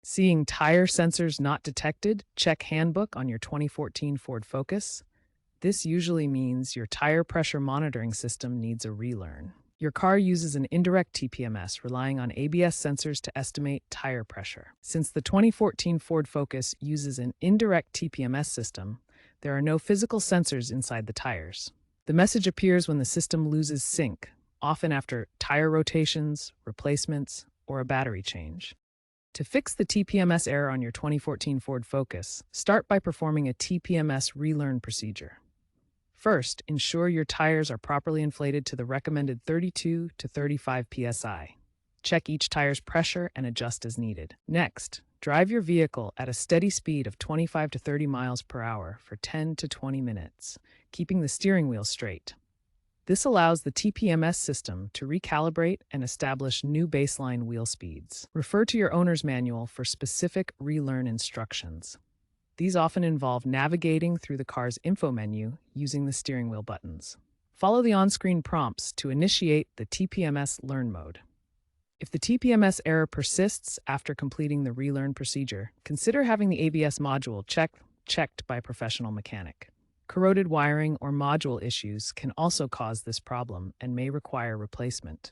Seeing Tyre Sensors Not Detected? Check Handbook on your 2014 Ford Focus. This usually means your tire pressure monitoring system needs a relearn. Your car uses an indirect TPMS, relying on ABS sensors to estimate tire pressure. Since the 2014 Ford Focus uses an indirect TPMS system, there are no physical sensors inside the tires. The message appears when the system loses sync, often after tire rotations, replacements, or a battery change. To fix the TPMS error on your 2014 Ford Focus, start by performing a TPMS Relearn procedure. First, ensure your tires are properly inflated to the recommended 32 to 35 psi. Check each tire's pressure and adjust as needed. Next, drive your vehicle at a steady speed of 25 to 30 miles per hour for 10 to 20 minutes, keeping the steering wheel straight. This allows the TPMS system to recalibrate and establish new baseline wheel speeds. Refer to your owner's manual for specific relearn instructions. These often involve navigating through the car's info menu using the steering wheel buttons. Follow the on-screen prompts to initiate the TPMS Learn mode. If the TPMS error persists after completing the relearn procedure, consider having the ABS module checked by a professional mechanic. Corroded wiring or module issues can also cause this problem and may require replacement.